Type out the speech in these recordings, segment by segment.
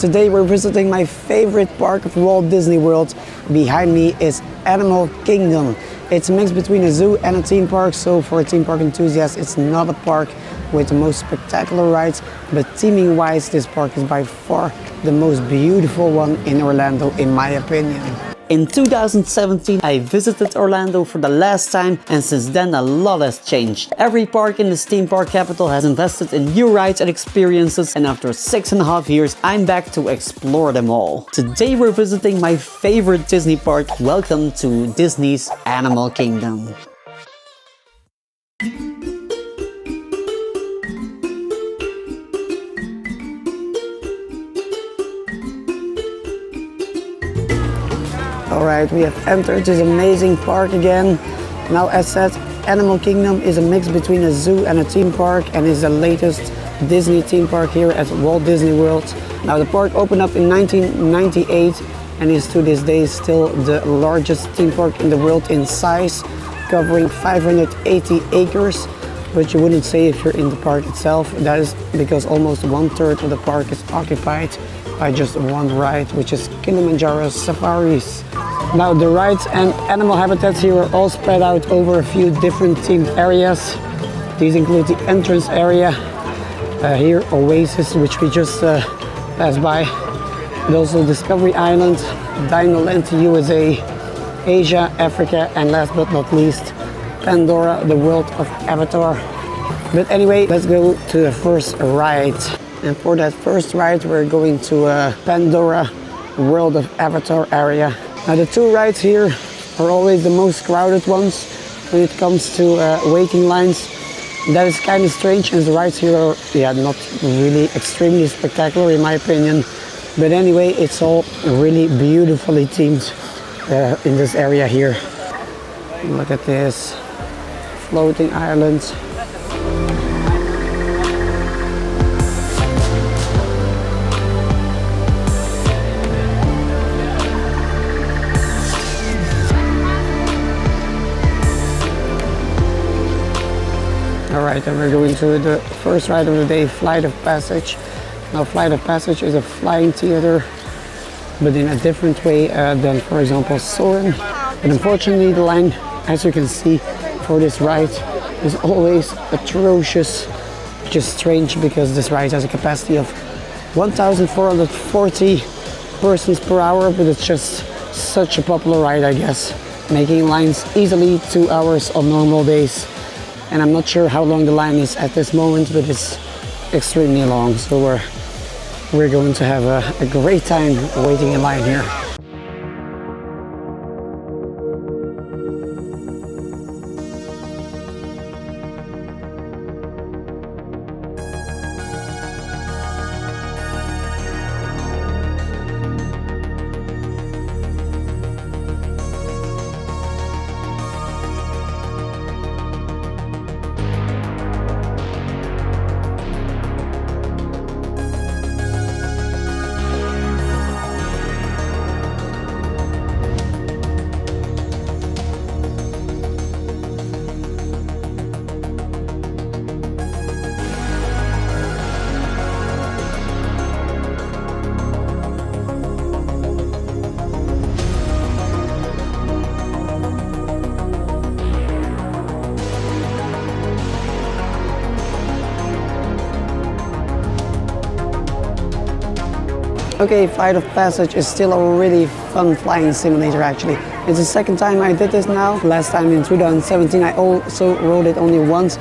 Today we're visiting my favorite park of Walt Disney World. Behind me is Animal Kingdom. It's a mix between a zoo and a theme park, so for a theme park enthusiast it's not a park with the most spectacular rides, but theming wise this park is by far the most beautiful one in Orlando in my opinion. In 2017 I visited Orlando for the last time, and since then a lot has changed. Every park in this theme park capital has invested in new rides and experiences, and after 6.5 years I'm back to explore them all. Today we're visiting my favorite Disney park. Welcome to Disney's Animal Kingdom. Alright, we have entered this amazing park again. Now as said, Animal Kingdom is a mix between a zoo and a theme park and is the latest Disney theme park here at Walt Disney World. Now the park opened up in 1998 and is to this day still the largest theme park in the world in size, covering 580 acres. But you wouldn't say if you're in the park itself. That is because almost 1/3 of the park is occupied by just one ride, which is Kilimanjaro Safaris. Now the rides and animal habitats here are all spread out over a few different themed areas. These include the entrance area, here Oasis, which we just passed by, but also Discovery Island, Dino Land USA, Asia, Africa, and last but not least, Pandora, the world of Avatar. But anyway, let's go to the first ride. And for that first ride, we're going to Pandora, world of Avatar area. Now the two rides here are always the most crowded ones when it comes to waiting lines. That is kind of strange, as the rides here are not really extremely spectacular in my opinion. But anyway, it's all really beautifully themed in this area here. Look at this, floating islands. Alright, and we're going to the first ride of the day, Flight of Passage. Now Flight of Passage is a flying theater, but in a different way than, for example, Soarin'. But unfortunately the line, as you can see, for this ride is always atrocious, which is strange because this ride has a capacity of 1,440 persons per hour, but it's just such a popular ride, I guess, making lines easily 2 hours on normal days. And I'm not sure how long the line is at this moment, but it's extremely long. So we're going to have a great time waiting in line here. Okay, Flight of Passage is still a really fun flying simulator actually. It's the second time I did this now. Last time in 2017 I also rode it only once.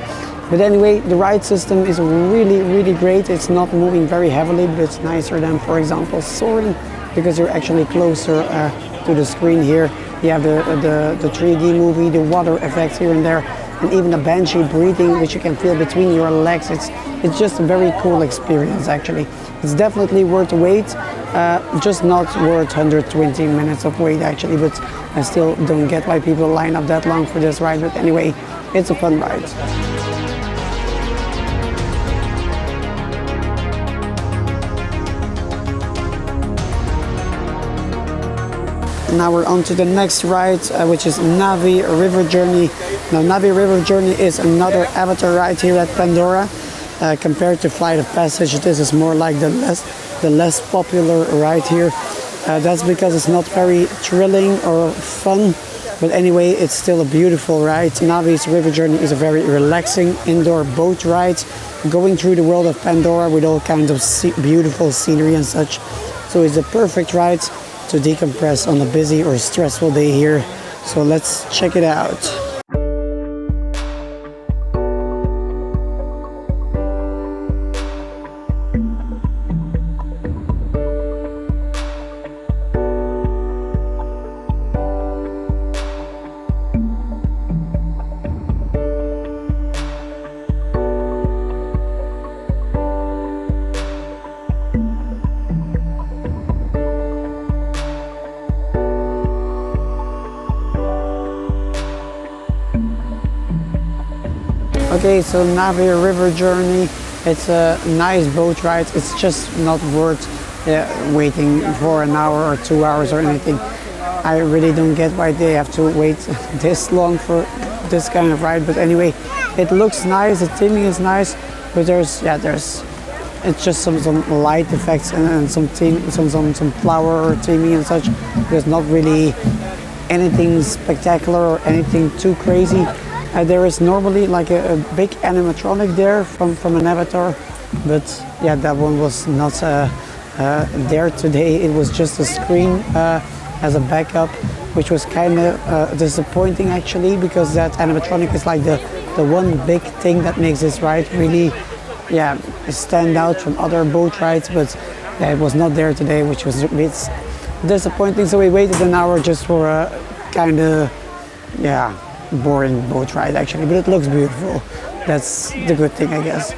But anyway, the ride system is really great. It's not moving very heavily, but it's nicer than, for example, Soarin', because you're actually closer to the screen here. You have the 3D movie, the water effects here and there, and even the banshee breathing, which you can feel between your legs. It's just a very cool experience actually. It's definitely worth the wait, just not worth 120 minutes of wait actually, but I still don't get why people line up that long for this ride. But anyway, it's a fun ride. Now we're on to the next ride, which is Na'vi River Journey. Now Na'vi River Journey is another Avatar ride here at Pandora. Compared to Flight of Passage, this is more like the the less popular ride here. That's because it's not very thrilling or fun. But anyway, it's still a beautiful ride. Navi's River Journey is a very relaxing indoor boat ride, going through the world of Pandora with all kinds of beautiful scenery and such. So it's a perfect ride to decompress on a busy or stressful day here. So let's check it out. Okay, so Navi River Journey, it's a nice boat ride. It's just not worth waiting for an hour or 2 hours or anything. I really don't get why they have to wait this long for this kind of ride. But anyway, it looks nice, the theming is nice, but there's it's just some light effects and some flower theming and such. There's not really anything spectacular or anything too crazy. There is normally like a big animatronic there from an avatar, but yeah, that one was not there today. It was just a screen as a backup, which was kind of disappointing actually, because that animatronic is like the one big thing that makes this ride really stand out from other boat rides. But yeah, it was not there today, which was a bit disappointing. So we waited an hour just for a kind of boring boat ride actually, but it looks beautiful. That's the good thing, I guess.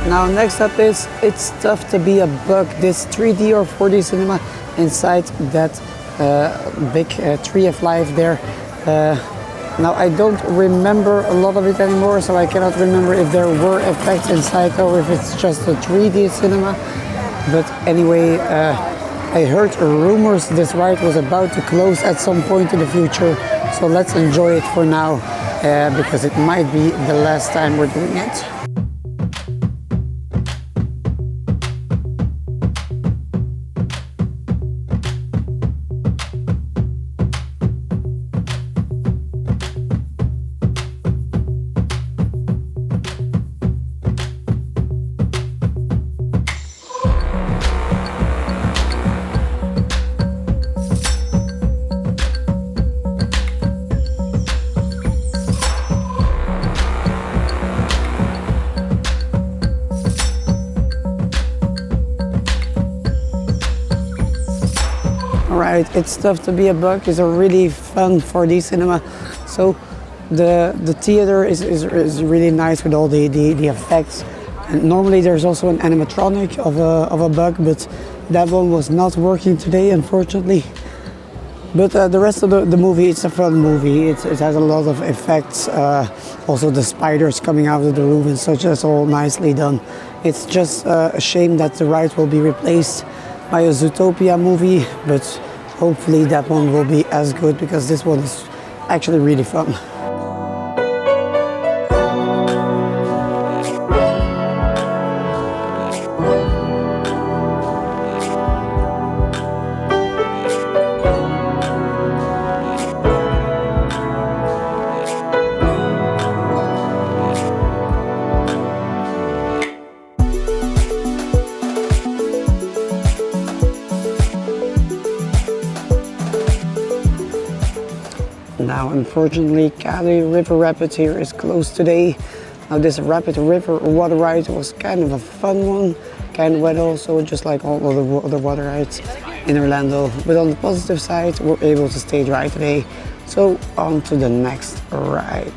Now next up is It's Tough to Be a Bug, this 3D or 4D cinema inside that big Tree of Life there. Now I don't remember a lot of it anymore, so I cannot remember if there were effects inside or if it's just a 3D cinema. But anyway, I heard rumors this ride was about to close at some point in the future, so let's enjoy it for now, because it might be the last time we're doing it. Right, It's Tough to Be a Bug is a really fun 4D cinema. So the theater is really nice with all the effects. And normally there's also an animatronic of a bug, but that one was not working today, unfortunately. But the rest of the movie, it's a fun movie. It has a lot of effects. Also the spiders coming out of the roof and such, that's all nicely done. It's just a shame that the ride will be replaced by a Zootopia movie, but hopefully that one will be as good, because this one is actually really fun. Now, unfortunately, Kali River Rapids here is closed today. Now, this rapid river water ride was kind of a fun one, kind of wet also, just like all other water rides in Orlando. But on the positive side, we're able to stay dry today. So, on to the next ride.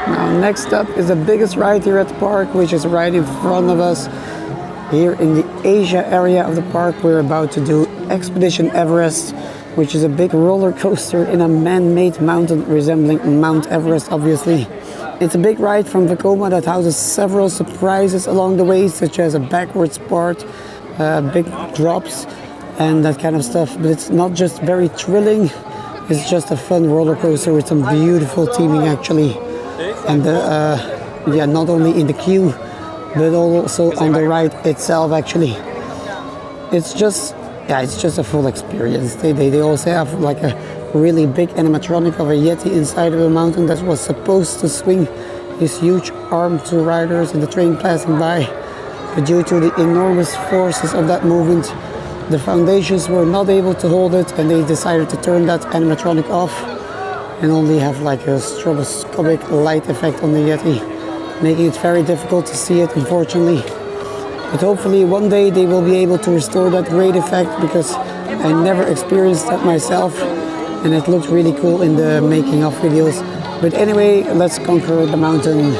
Now next up is the biggest ride here at the park, which is right in front of us. Here in the Asia area of the park, we're about to do Expedition Everest, which is a big roller coaster in a man-made mountain resembling Mount Everest, obviously. It's a big ride from Vekoma that houses several surprises along the way, such as a backwards part, big drops, and that kind of stuff. But it's not just very thrilling, it's just a fun roller coaster with some beautiful theming actually. And not only in the queue, but also on the ride itself actually. It's just a full experience. They also have like a really big animatronic of a Yeti inside of the mountain that was supposed to swing his huge arm to riders in the train passing by. But due to the enormous forces of that movement, the foundations were not able to hold it, and they decided to turn that animatronic off and only have like a stroboscopic light effect on the Yeti, making it very difficult to see it, unfortunately. But hopefully one day they will be able to restore that great effect, because I never experienced that myself and it looked really cool in the making of videos. But anyway, let's conquer the mountain.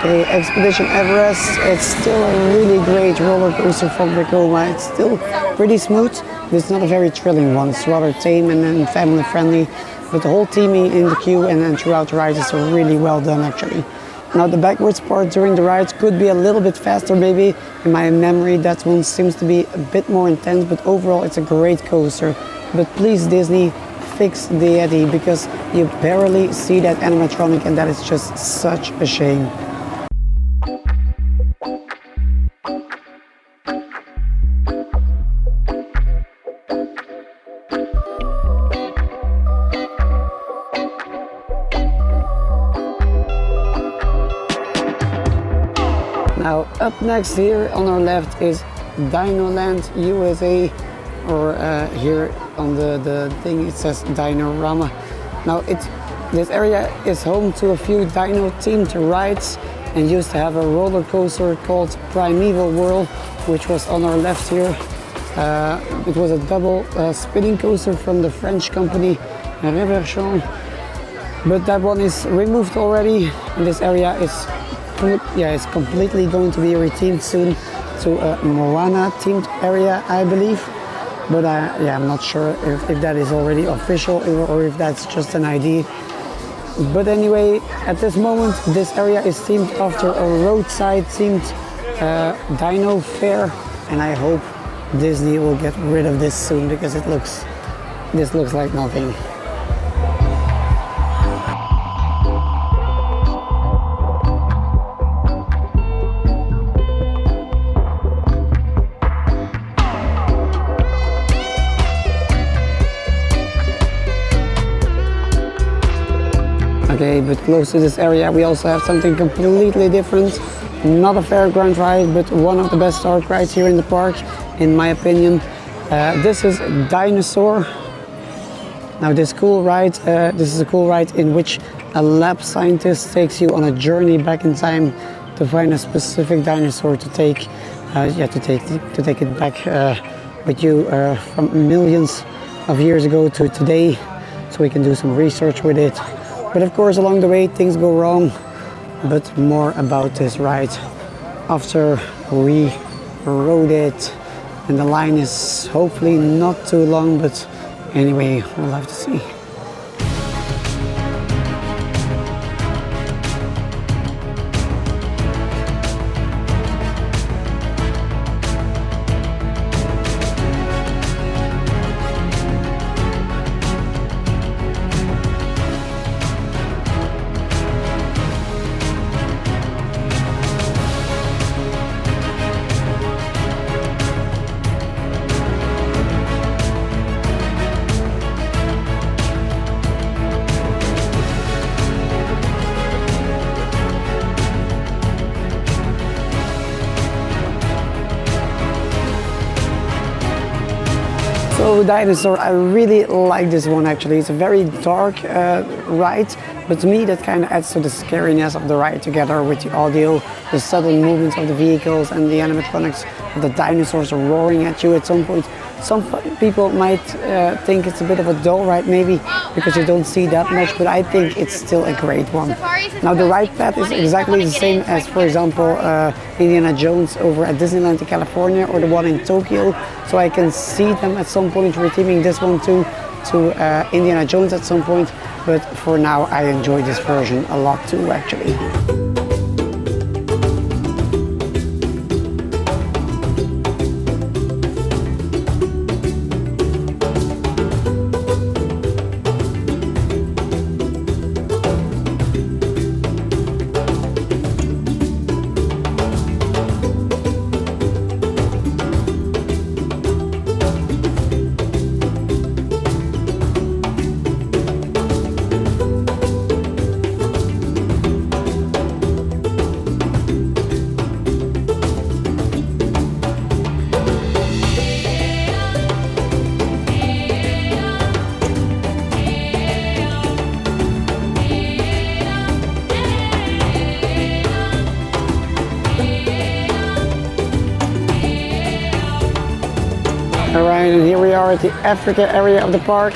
Okay, Expedition Everest, it's still a really great roller coaster from Vekoma. It's still pretty smooth, but it's not a very thrilling one. It's rather tame and then family friendly, but the whole theming in the queue and then throughout the ride is really well done actually. Now the backwards part during the rides could be a little bit faster maybe. In my memory that one seems to be a bit more intense, but overall it's a great coaster. But please Disney, fix the Yeti, because you barely see that animatronic and that is just such a shame. Now up next here on our left is Dino Land USA, or here on the thing it says Dinorama. Now this area is home to a few dino themed rides and used to have a roller coaster called Primeval Whirl, which was on our left here. It was a double spinning coaster from the French company Reverchon, but that one is removed already, and this area is it's completely going to be rethemed soon to a Moana themed area, I believe. But yeah, I'm not sure if that is already official or if that's just an idea. But anyway, at this moment, this area is themed after a roadside themed dino fair, and I hope Disney will get rid of this soon because this looks like nothing. Okay, but close to this area we also have something completely different. Not a fairground ride, but one of the best dark rides here in the park, in my opinion. This is Dinosaur. Now this is a cool ride in which a lab scientist takes you on a journey back in time to find a specific dinosaur to take, to take it back with you from millions of years ago to today, so we can do some research with it. But of course, along the way, things go wrong. But more about this ride after we rode it. And the line is hopefully not too long, but anyway, we'll have to see. So Dinosaur, I really like this one actually. It's a very dark ride, but to me that kind of adds to the scariness of the ride, together with the audio, the sudden movements of the vehicles and the animatronics of the dinosaurs roaring at you at some point. Some people might think it's a bit of a dull ride maybe because you don't see that much, but I think it's still a great one. Now the ride path is exactly the same as, for example, Indiana Jones over at Disneyland in California or the one in Tokyo, so I can see them at some point reteaming this one too to Indiana Jones at some point, but for now I enjoy this version a lot too actually. Alright, and here we are at the Africa area of the park.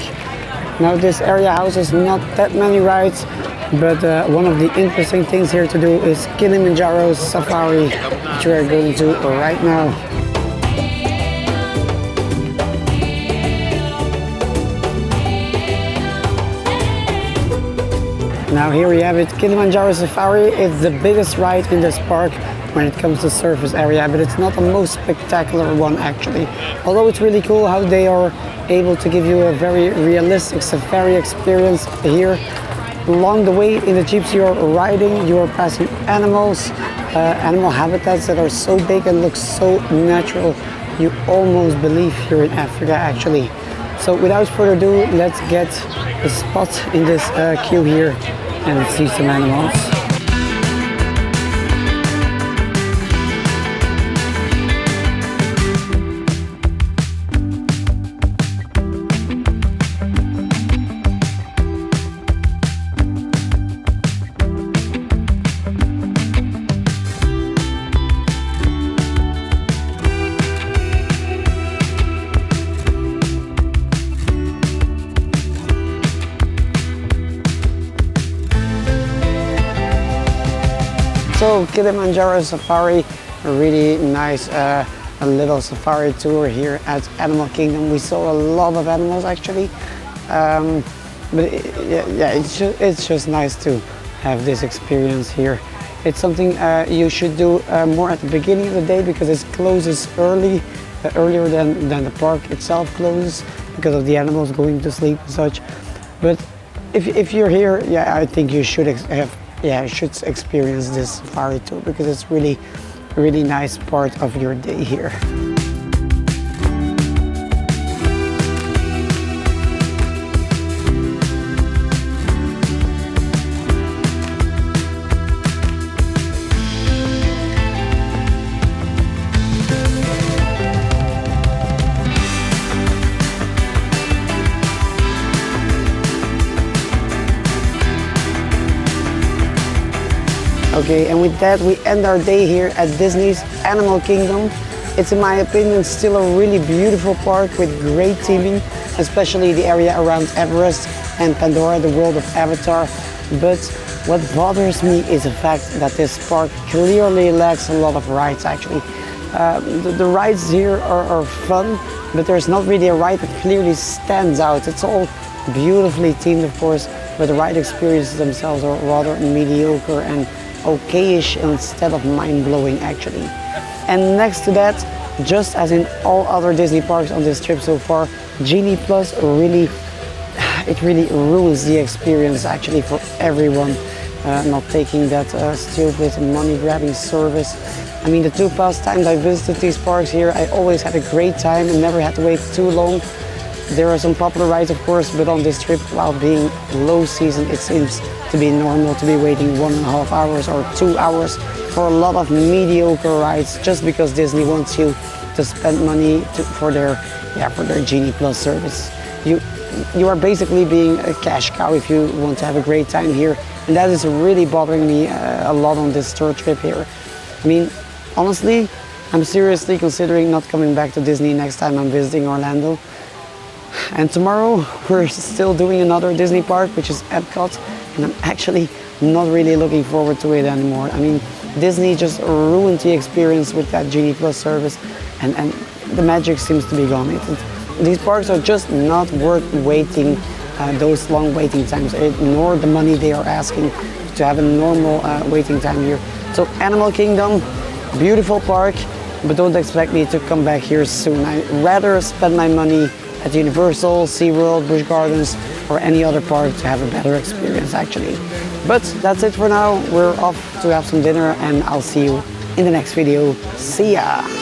Now this area houses not that many rides, but one of the interesting things here to do is Kilimanjaro Safari, which we are going to right now. Now here we have it, Kilimanjaro Safari. It's the biggest ride in this park when it comes to surface area, but it's not the most spectacular one actually. Although it's really cool how they are able to give you a very realistic safari experience here. Along the way in the jeeps you are riding, you are passing animals, animal habitats that are so big and look so natural, you almost believe you're in Africa actually. So without further ado, let's get a spot in this queue here and see some animals. So Kilimanjaro Safari really nice a little safari tour here at Animal Kingdom. We saw a lot of animals actually, but it's just nice to have this experience here. It's something you should do more at the beginning of the day because it closes earlier than the park itself closes because of the animals going to sleep and such. But if you're here, yeah, I think you should experience this safari tour because it's really nice part of your day here. Okay, and with that we end our day here at Disney's Animal Kingdom. It's in my opinion still a really beautiful park with great theming, especially the area around Everest and Pandora, the world of Avatar. But what bothers me is the fact that this park clearly lacks a lot of rides actually. The rides here are fun, but there's not really a ride that clearly stands out. It's all beautifully themed of course, but the ride experiences themselves are rather mediocre and okayish instead of mind-blowing actually. And next to that, just as in all other Disney parks on this trip so far, Genie Plus really ruins the experience actually for everyone not taking that stupid money-grabbing service. I mean, the 2 past times I visited these parks here, I always had a great time and never had to wait too long. There are some popular rides of course, but on this trip, while being low season, it seems to be normal to be waiting 1.5 hours or 2 hours for a lot of mediocre rides just because Disney wants you to spend money for their Genie Plus service. You are basically being a cash cow if you want to have a great time here, and that is really bothering me a lot on this tour trip here. I mean, honestly, I'm seriously considering not coming back to Disney next time I'm visiting Orlando. And tomorrow we're still doing another Disney park, which is Epcot, and I'm actually not really looking forward to it anymore. I mean, Disney just ruined the experience with that Genie Plus service, and the magic seems to be gone. These parks are just not worth waiting those long waiting times, nor the money they are asking to have a normal waiting time here. So Animal Kingdom, beautiful park, but don't expect me to come back here soon. I'd rather spend my money at Universal, SeaWorld, Busch Gardens, or any other park to have a better experience actually. But that's it for now. We're off to have some dinner and I'll see you in the next video. See ya!